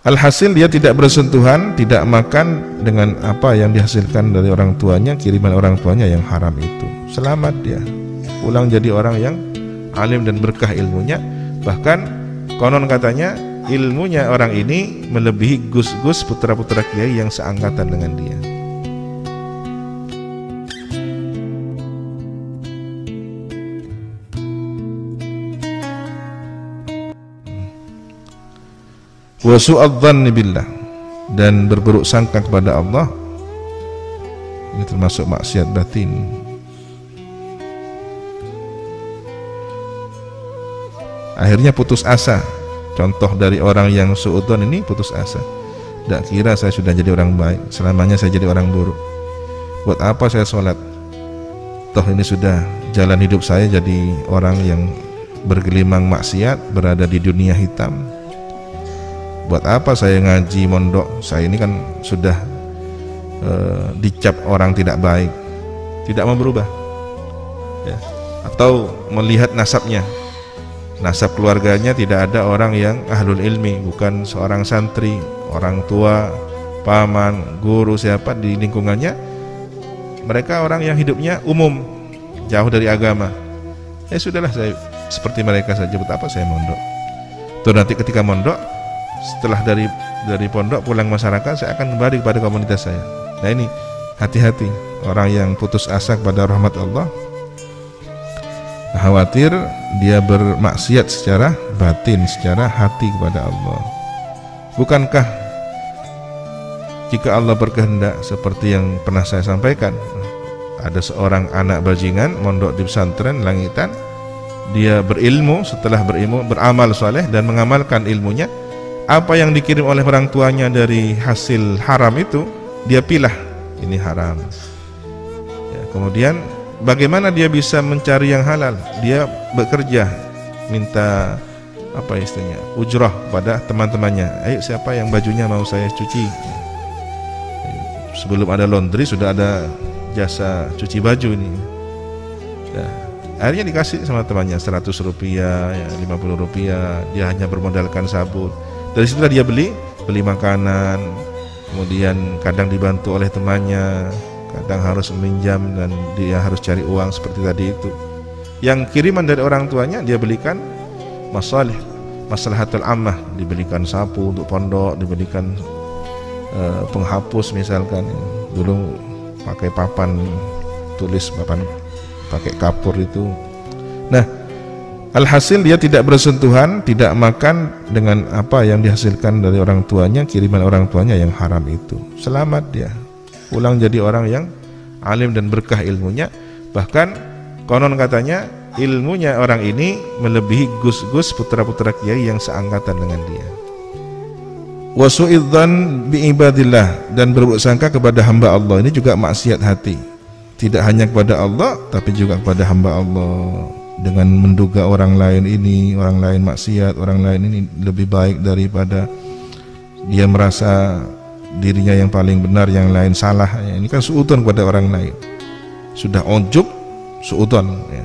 Alhasil dia tidak bersentuhan, tidak makan dengan apa yang dihasilkan dari orang tuanya, kiriman orang tuanya yang haram itu. Selamat dia, pulang jadi orang yang alim dan berkah ilmunya. Bahkan konon katanya ilmunya orang ini melebihi gus-gus putra-putra kiai yang seangkatan dengan dia. Wa su'adz-dzanni billah, dan berburuk sangka kepada Allah, ini termasuk maksiat batin. Akhirnya putus asa. Contoh dari orang yang su'udzon ini putus asa. Tidak kira saya sudah jadi orang baik, selamanya saya jadi orang buruk. Buat apa saya sholat? Toh ini sudah jalan hidup saya jadi orang yang bergelimang maksiat, berada di dunia hitam. Buat apa saya ngaji mondok? Saya ini kan sudah dicap orang tidak baik, tidak mau berubah ya. Atau melihat nasabnya, nasab keluarganya tidak ada orang yang ahlul ilmi, bukan seorang santri, orang tua, paman, guru, siapa di lingkungannya, mereka orang yang hidupnya umum, jauh dari agama. Ya sudahlah, saya seperti mereka saja. Buat apa saya mondok? Tuh nanti ketika mondok, setelah dari pondok pulang masyarakat, saya akan kembali kepada komunitas saya. Nah ini hati-hati orang yang putus asa kepada rahmat Allah, khawatir dia bermaksiat secara batin, secara hati kepada Allah. Bukankah jika Allah berkehendak seperti yang pernah saya sampaikan, ada seorang anak bajingan mondok di pesantren Langitan, dia berilmu, setelah berilmu beramal soleh dan mengamalkan ilmunya, apa yang dikirim oleh orang tuanya dari hasil haram itu dia pilah, ini haram ya. Kemudian bagaimana dia bisa mencari yang halal? Dia bekerja, minta apa istilahnya, ujrah kepada teman-temannya. Ayo siapa yang bajunya mau saya cuci? Sebelum ada laundry sudah ada jasa cuci baju ini ya. Akhirnya dikasih sama temannya 100 rupiah ya, 50 rupiah. Dia hanya bermodalkan sabun. Dari situlah dia beli makanan, kemudian kadang dibantu oleh temannya, kadang harus meminjam dan dia harus cari uang seperti tadi itu. Yang kiriman dari orang tuanya dia belikan maslahatul ammah, dibelikan sapu untuk pondok, dibelikan penghapus misalkan. Dulu pakai papan tulis, papan pakai kapur itu. Nah, alhasil dia tidak bersentuhan, tidak makan dengan apa yang dihasilkan dari orang tuanya, kiriman orang tuanya yang haram itu. Selamat dia, pulang jadi orang yang alim dan berkah ilmunya. Bahkan konon katanya ilmunya orang ini melebihi gus-gus putra-putra kiai yang seangkatan dengan dia. Wa su'idzan bi ibadillah, dan berburuk sangka kepada hamba Allah. Ini juga maksiat hati, tidak hanya kepada Allah tapi juga kepada hamba Allah. Dengan menduga orang lain maksiat, orang lain ini lebih baik daripada dia, merasa dirinya yang paling benar, yang lain salah. Ini kan suudzon kepada orang lain, sudah ujub, suudzon ya.